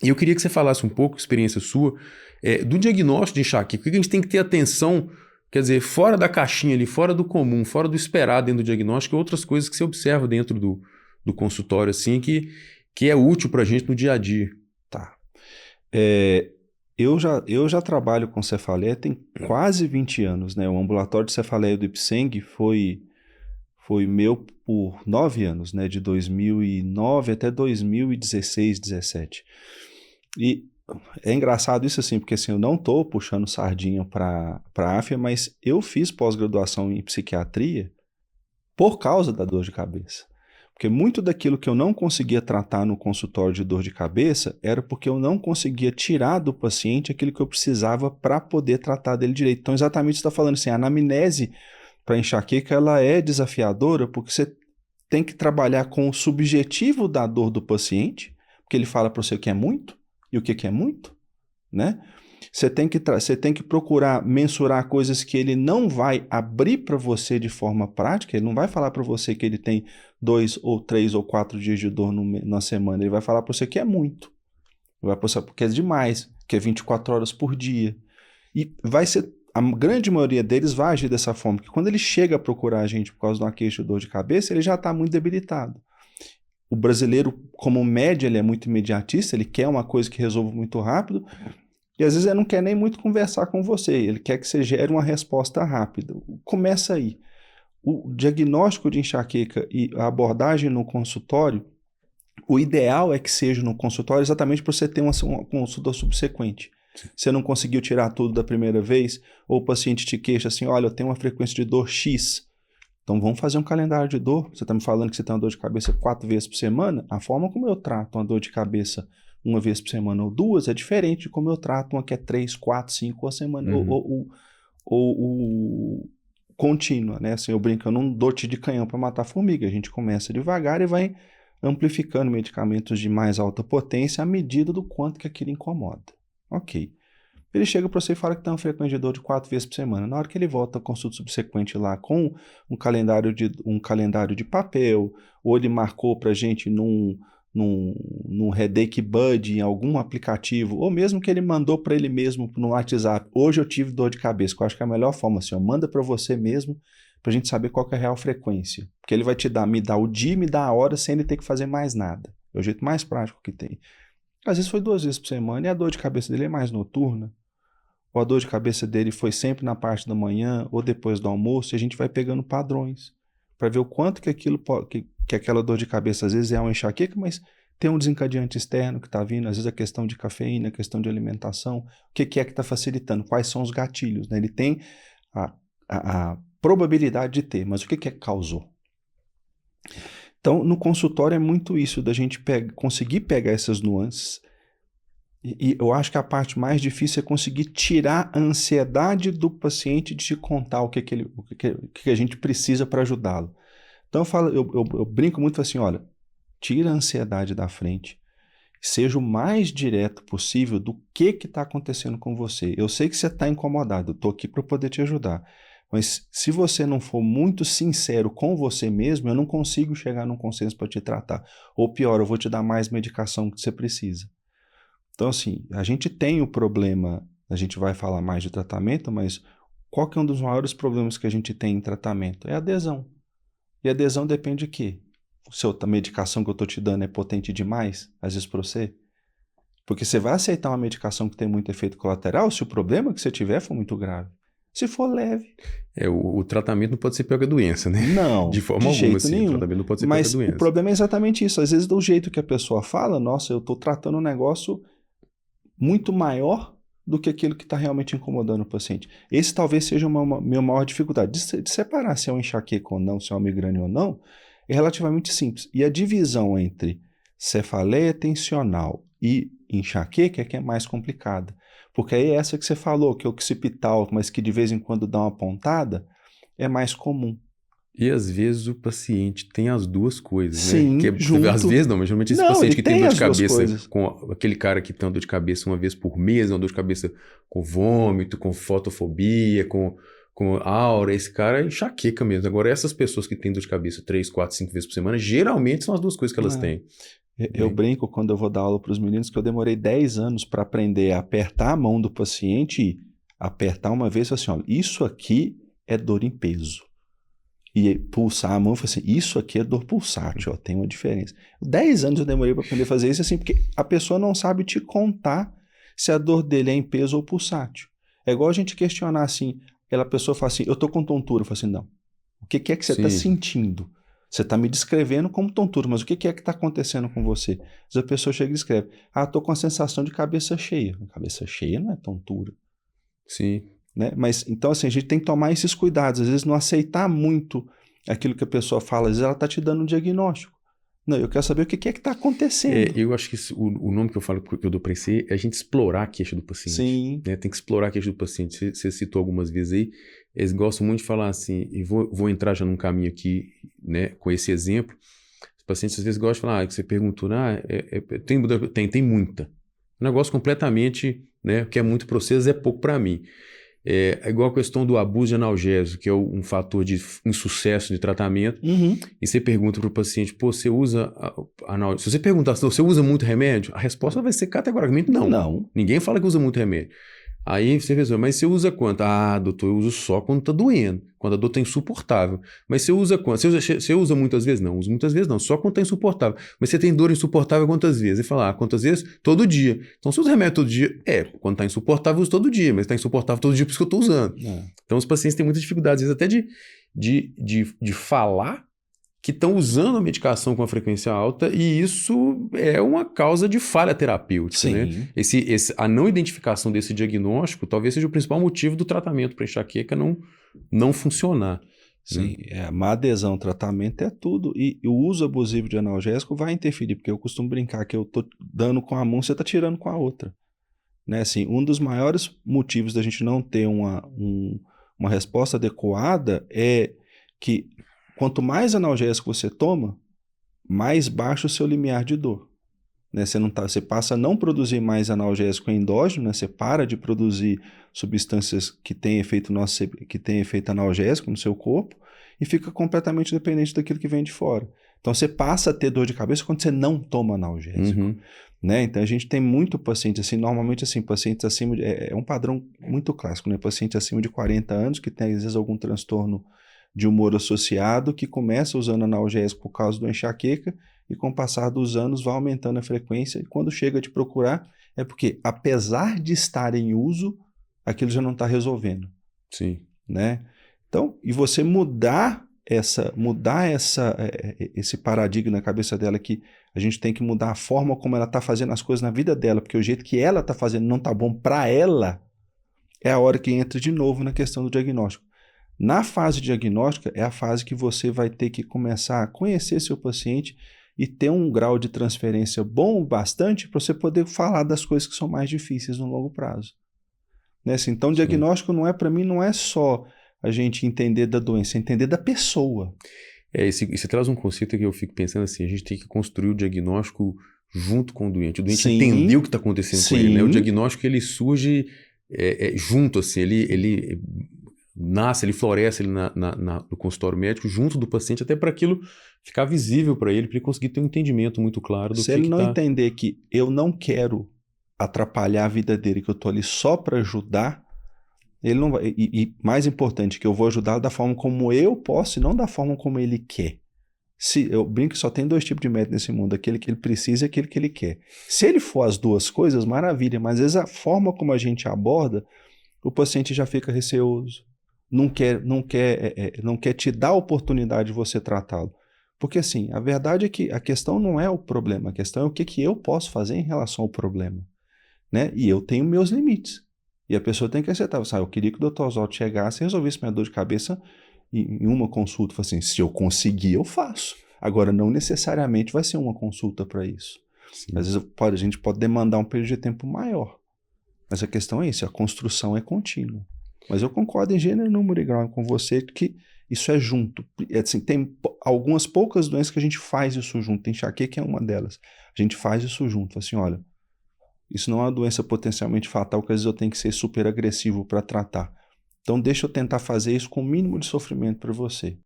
E eu queria que você falasse um pouco, experiência sua, do diagnóstico de enxaqueca. O que a gente tem que ter atenção, quer dizer, fora da caixinha ali, fora do comum, fora do esperado dentro do diagnóstico, e outras coisas que você observa dentro do consultório, assim, que é útil para a gente no dia a dia. Tá. É, eu já trabalho com cefaleia tem quase 20 anos, né? O ambulatório de cefaleia do Ipseng foi meu por 9 anos, né? De 2009 até 2016, 17. E é engraçado isso assim, porque assim, eu não estou puxando sardinha para a AFIA, mas eu fiz pós-graduação em psiquiatria por causa da dor de cabeça. Porque muito daquilo que eu não conseguia tratar no consultório de dor de cabeça era porque eu não conseguia tirar do paciente aquilo que eu precisava para poder tratar dele direito. Então, exatamente você está falando assim, a anamnese para enxaqueca ela é desafiadora porque você tem que trabalhar com o subjetivo da dor do paciente, porque ele fala para você o que é muito e o que é muito, né? Você tem que procurar mensurar coisas que ele não vai abrir para você de forma prática. Ele não vai falar para você que ele tem 2 ou 3 ou 4 dias de dor na semana. Ele vai falar para você que é muito. Ele vai passar porque é demais, que é 24 horas por dia. E vai ser. A grande maioria deles vai agir dessa forma, porque quando ele chega a procurar a gente por causa de uma queixa de dor de cabeça, ele já está muito debilitado. O brasileiro, como média, ele é muito imediatista, ele quer uma coisa que resolva muito rápido. E às vezes ele não quer nem muito conversar com você, ele quer que você gere uma resposta rápida. Começa aí. O diagnóstico de enxaqueca e a abordagem no consultório, o ideal é que seja no consultório exatamente para você ter uma consulta subsequente. Você não conseguiu tirar tudo da primeira vez, ou o paciente te queixa assim, olha, eu tenho uma frequência de dor X, então vamos fazer um calendário de dor. Você está me falando que você tem uma dor de cabeça 4 vezes por semana? A forma como eu trato uma dor de cabeça 1 vez por semana ou 2 é diferente de como eu trato uma que é 3, 4, 5 a semana, Uhum. ou contínua, né? Assim, eu brinco, eu não dou tiro de canhão para matar formiga. A gente começa devagar e vai amplificando medicamentos de mais alta potência à medida do quanto que aquilo incomoda. Ok. Ele chega para você e fala que tem uma frequência de dor de 4 vezes por semana. Na hora que ele volta à consulta subsequente lá com um calendário de papel, ou ele marcou para a gente num Headache Buddy, em algum aplicativo, ou mesmo que ele mandou para ele mesmo no WhatsApp. Hoje eu tive dor de cabeça, que eu acho que é a melhor forma, assim, ó, manda para você mesmo, para a gente saber qual que é a real frequência. Porque ele vai me dar o dia, me dar a hora, sem ele ter que fazer mais nada. É o jeito mais prático que tem. Às vezes foi 2 vezes por semana e a dor de cabeça dele é mais noturna, ou a dor de cabeça dele foi sempre na parte da manhã ou depois do almoço, e a gente vai pegando padrões para ver o quanto que que aquela dor de cabeça às vezes é uma enxaqueca, mas tem um desencadeante externo que está vindo, às vezes a questão de cafeína, a questão de alimentação, o que é que está facilitando, quais são os gatilhos, né? Ele tem a, a probabilidade de ter, mas o que é que causou? Então, no consultório é muito isso, da gente conseguir pegar essas nuances. E eu acho que a parte mais difícil é conseguir tirar a ansiedade do paciente de te contar o que a gente precisa para ajudá-lo. Então eu brinco muito assim, olha, tira a ansiedade da frente, seja o mais direto possível do que está acontecendo com você. Eu sei que você está incomodado, eu estou aqui para poder te ajudar. Mas se você não for muito sincero com você mesmo, eu não consigo chegar num consenso para te tratar. Ou pior, eu vou te dar mais medicação que você precisa. Então, assim, a gente tem o problema, a gente vai falar mais de tratamento, mas qual que é um dos maiores problemas que a gente tem em tratamento? É a adesão. E a adesão depende de quê? Se a medicação que eu estou te dando é potente demais, às vezes para você? Porque você vai aceitar uma medicação que tem muito efeito colateral se o problema que você tiver for muito grave. Se for leve, O tratamento não pode ser pior que a doença, né? De não, forma de alguma, jeito assim. O nenhum. tratamento não pode ser pior que a Mas o doença. problema é exatamente isso. Às vezes, do jeito que a pessoa fala, nossa, eu estou tratando um negócio muito maior do que aquilo que está realmente incomodando o paciente. Esse talvez seja uma minha maior dificuldade. De separar se é um enxaqueca ou não, se é uma migrânia ou não, é relativamente simples. E a divisão entre cefaleia tensional e enxaqueca é que é mais complicada. Porque aí essa que você falou, que é occipital, mas que de vez em quando dá uma pontada, é mais comum. E às vezes o paciente tem as duas coisas, né? Sim, Às junto. vezes não, mas geralmente esse Não, ele paciente que tem tem dor de as duas cabeça, coisas. com aquele cara que tem dor de cabeça uma vez por mês, uma dor de cabeça com vômito, com fotofobia, com aura, esse cara é enxaqueca mesmo. Agora, essas pessoas que têm dor de cabeça 3, 4, 5 vezes por semana, geralmente são as duas coisas que elas É. têm. Eu brinco quando eu vou dar aula para os meninos que eu demorei 10 anos para aprender a apertar a mão do paciente e apertar uma vez assim, olha, isso aqui é dor em peso. E pulsar a mão e falar assim, isso aqui é dor pulsátil, ó, tem uma diferença. 10 anos eu demorei para aprender a fazer isso assim, porque a pessoa não sabe te contar se a dor dele é em peso ou pulsátil. É igual a gente questionar assim, aquela pessoa fala assim, eu tô com tontura. Eu falo assim, não. O que é que você está sentindo? Você está me descrevendo como tontura, mas o que é que está acontecendo com você? Às vezes a pessoa chega e descreve, estou com a sensação de cabeça cheia. Cabeça cheia não é tontura. Sim. Né? Mas, então, assim, a gente tem que tomar esses cuidados. Às vezes não aceitar muito aquilo que a pessoa fala. Às vezes ela está te dando um diagnóstico. Não, eu quero saber o que é que está acontecendo. Eu acho que o nome que eu falo que eu dou para isso é a gente explorar a queixa do paciente. Sim. Né? Tem que explorar a queixa do paciente. Você citou algumas vezes aí. Eles gostam muito de falar assim, e vou entrar já num caminho aqui, né, com esse exemplo. Os pacientes às vezes gostam de falar, que você perguntou, tem muita. Um negócio completamente, né, o que é muito para vocês é pouco para mim. É igual a questão do abuso de analgésico, que é um fator de insucesso de tratamento. Uhum. E você pergunta para o paciente, pô, você usa analgésico? Se você perguntar se você usa muito remédio, a resposta vai ser categoricamente não. Não. Ninguém fala que usa muito remédio. Aí você pensa, mas você usa quanto? Ah, doutor, eu uso só quando tá doendo, quando a dor tá insuportável. Mas você usa quanto? Você usa muitas vezes? Não, uso muitas vezes não, só quando tá insuportável. Mas você tem dor insuportável quantas vezes? Ele fala, quantas vezes? Todo dia. Então você usa remédio todo dia? Quando tá insuportável eu uso todo dia, mas tá insuportável todo dia por isso que eu tô usando. Então os pacientes têm muita dificuldade, às vezes até de falar que estão usando a medicação com a frequência alta e isso é uma causa de falha terapêutica. Sim. Né? A não identificação desse diagnóstico talvez seja o principal motivo do tratamento para enxaqueca não funcionar. Sim, a má adesão ao tratamento é tudo. E o uso abusivo de analgésico vai interferir, porque eu costumo brincar que eu estou dando com a mão, você está tirando com a outra. Né? Assim, um dos maiores motivos da gente não ter uma resposta adequada é que quanto mais analgésico você toma, mais baixo o seu limiar de dor. Né? Você passa a não produzir mais analgésico endógeno, né? Você para de produzir substâncias que têm efeito analgésico no seu corpo e fica completamente dependente daquilo que vem de fora. Então você passa a ter dor de cabeça quando você não toma analgésico. Uhum. Né? Então a gente tem muito paciente assim, normalmente assim, pacientes acima é um padrão muito clássico, né? Paciente acima de 40 anos que tem às vezes algum transtorno de humor associado, que começa usando analgésico por causa do enxaqueca e com o passar dos anos vai aumentando a frequência e quando chega a te procurar é porque, apesar de estar em uso, aquilo já não está resolvendo. Sim. Né? Então, e você mudar esse paradigma na cabeça dela que a gente tem que mudar a forma como ela está fazendo as coisas na vida dela, porque o jeito que ela está fazendo não está bom para ela, é a hora que entra de novo na questão do diagnóstico. Na fase diagnóstica é a fase que você vai ter que começar a conhecer seu paciente e ter um grau de transferência bom bastante para você poder falar das coisas que são mais difíceis no longo prazo. Né? Assim, então, o diagnóstico para mim, não é só a gente entender da doença, é entender da pessoa. Você traz um conceito que eu fico pensando assim, a gente tem que construir o diagnóstico junto com o doente. O doente Sim. entender o que está acontecendo Sim. com ele. Né? O diagnóstico ele surge junto, assim, ele nasce, ele floresce no consultório médico junto do paciente, até para aquilo ficar visível para ele conseguir ter um entendimento muito claro do que Se ele não entender que eu não quero atrapalhar a vida dele, que eu estou ali só para ajudar, ele não vai. E mais importante, que eu vou ajudá-lo da forma como eu posso e não da forma como ele quer. Eu brinco que só tem 2 tipos de médico nesse mundo, aquele que ele precisa e aquele que ele quer. Se ele for as 2 coisas, maravilha, mas às vezes a forma como a gente aborda, o paciente já fica receoso. Não quer te dar a oportunidade de você tratá-lo. Porque assim, a verdade é que a questão não é o problema, a questão é o que eu posso fazer em relação ao problema. Né? E eu tenho meus limites. E a pessoa tem que aceitar. Eu queria que o Dr. Oswaldo chegasse e resolvesse minha dor de cabeça em uma consulta. Assim, se eu conseguir, eu faço. Agora, não necessariamente vai ser uma consulta para isso. Sim. Às vezes a gente pode demandar um período de tempo maior. Mas a questão é isso, a construção é contínua. Mas eu concordo em gênero, número e grau com você que isso é junto. Assim, tem algumas poucas doenças que a gente faz isso junto. Tem enxaqueca, que é uma delas. A gente faz isso junto. Assim, olha, isso não é uma doença potencialmente fatal que às vezes eu tenho que ser super agressivo para tratar. Então deixa eu tentar fazer isso com o mínimo de sofrimento para você.